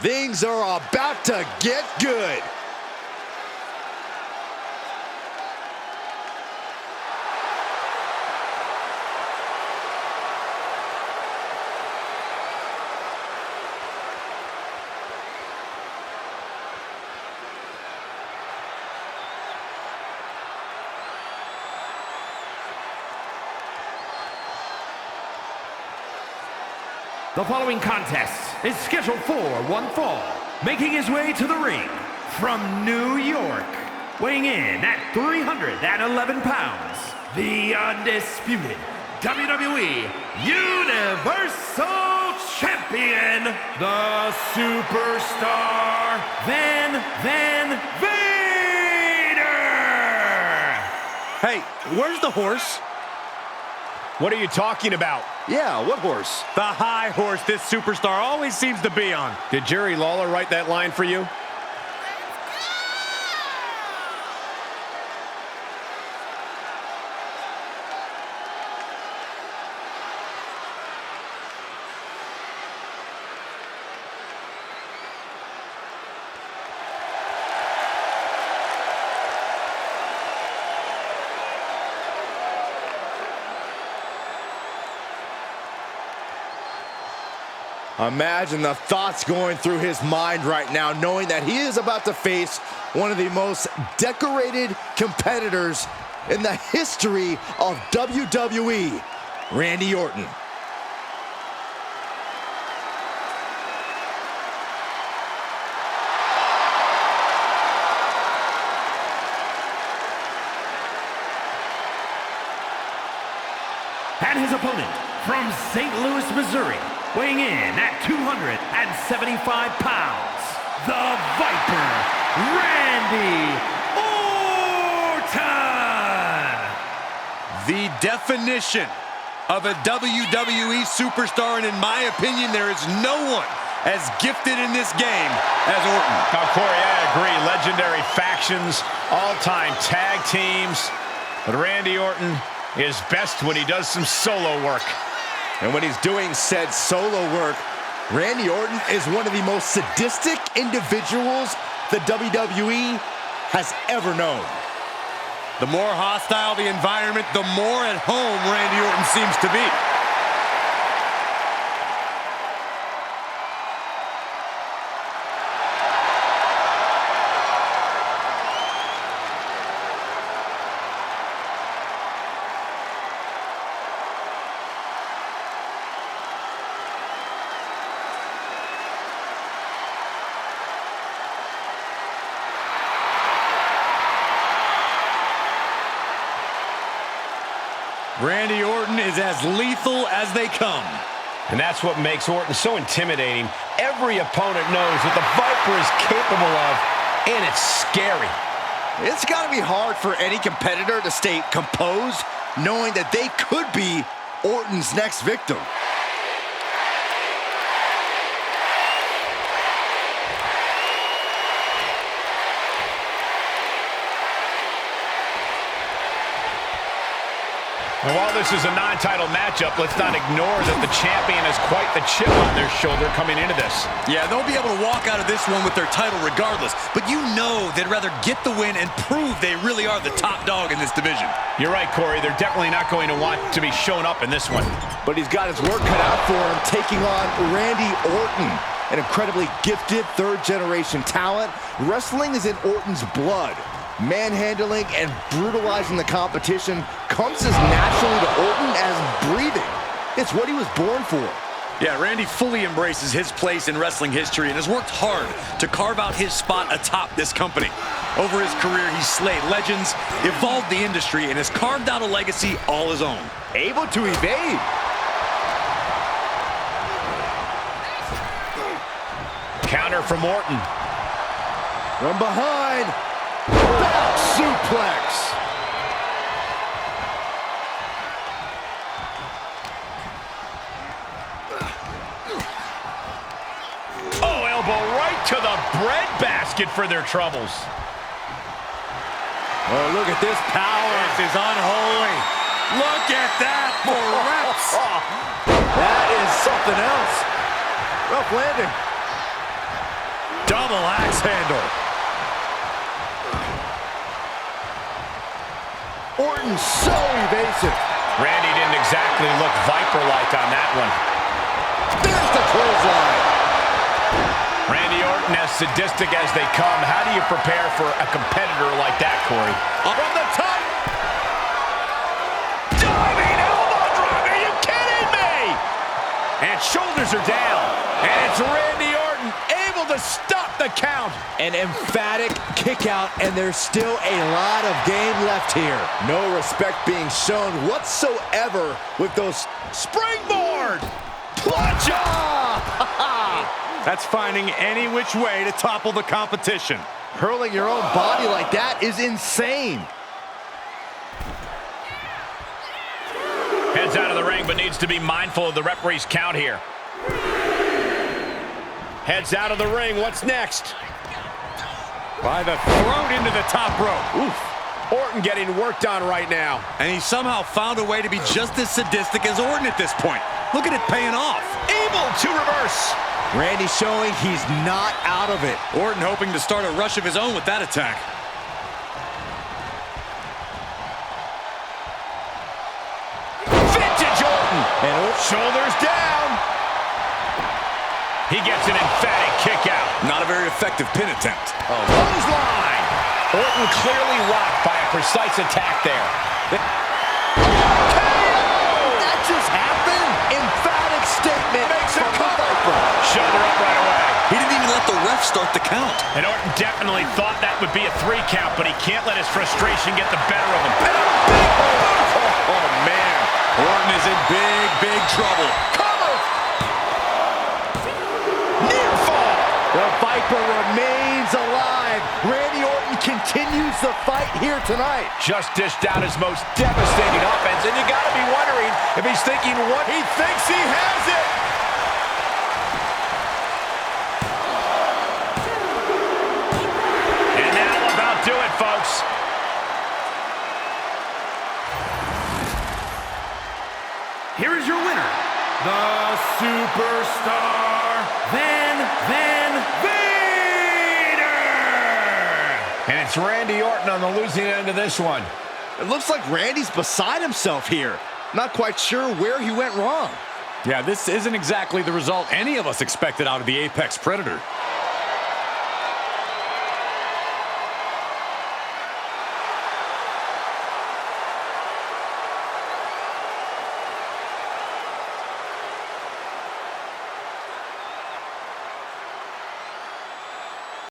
Things are about to get good. The following contest is scheduled for one fall. Making his way to the ring from New York, weighing in at 311 pounds, the undisputed WWE Universal Champion, the Superstar Van Vader! Hey, where's the horse? What are you talking about? Yeah, what horse? The high horse this superstar always seems to be on. Did Jerry Lawler write that line for you? Imagine the thoughts going through his mind right now, knowing that he is about to face one of the most decorated competitors in the history of WWE, Randy Orton. And his opponent from St. Louis, Missouri, weighing in at 275 pounds, the Viper, Randy Orton! The definition of a WWE superstar, and in my opinion, there is no one as gifted in this game as Orton. Now, Corey, I agree. Legendary factions, all-time tag teams. But Randy Orton is best when he does some solo work. And when he's doing said solo work, Randy Orton is one of the most sadistic individuals the WWE has ever known. The more hostile the environment, the more at home Randy Orton seems to be. Randy Orton is as lethal as they come. And that's what makes Orton so intimidating. Every opponent knows what the Viper is capable of, and it's scary. It's got to be hard for any competitor to stay composed, knowing that they could be Orton's next victim. And while this is a non-title matchup, let's not ignore that the champion has quite the chip on their shoulder coming into this. Yeah, they'll be able to walk out of this one with their title regardless, but you know they'd rather get the win and prove they really are the top dog in this division. You're right, Corey. They're definitely not going to want to be showing up in this one. But he's got his work cut out for him, taking on Randy Orton, an incredibly gifted third-generation talent. Wrestling is in Orton's blood. Manhandling and brutalizing the competition comes as naturally to Orton as breathing. It's what he was born for. Yeah, Randy fully embraces his place in wrestling history and has worked hard to carve out his spot atop this company. Over his career, he's slayed legends, evolved the industry, and has carved out a legacy all his own. Able to evade. Counter from Orton. From behind. Back suplex. Oh, elbow right to the breadbasket for their troubles. Oh, look at this power. This is unholy. Look at that for reps. That is something else. Rough landing. Double axe handle. Orton so evasive. Randy didn't exactly look Viper-like on that one. There's the clothesline. Randy Orton, as sadistic as they come, how do you prepare for a competitor like that, Corey? Up on the top. Diving elbow drop, are you kidding me? And shoulders are down. And it's Randy Orton able to stop the count. An emphatic kick out, and there's still a lot of game left here. No respect being shown whatsoever with those springboard. Plancha! That's finding any which way to topple the competition. Hurling your own body like that is insane. Heads out of the ring, but needs to be mindful of the referee's count here. Heads out of the ring, what's next? By the throat into the top rope. Oof. Orton getting worked on right now. And he somehow found a way to be just as sadistic as Orton at this point. Look at it paying off. Able to reverse. Randy showing he's not out of it. Orton hoping to start a rush of his own with that attack. Vintage Orton. And Shoulders down. He gets an emphatic kick out. Not a very effective pin attempt. Clothesline. Orton clearly rocked by a precise attack there. that just happened. Emphatic statement. Makes a from the cover. Viper. Shoulder up right away. He didn't even let the ref start the count. And Orton definitely thought that would be a 3 count, but he can't let his frustration get the better of him. Oh, man. Orton is in big, big trouble. Cover. Near fall. The Viper remains alive. Randy Orton continues the fight here tonight. Just dished out his most devastating offense, and you got to be wondering if he's thinking what he thinks he has it. And that'll about do it, folks. Here is your winner, the Superstar, Van Vader! And it's Randy Orton on the losing end of this one. It looks like Randy's beside himself here. Not quite sure where he went wrong. Yeah, this isn't exactly the result any of us expected out of the Apex Predator.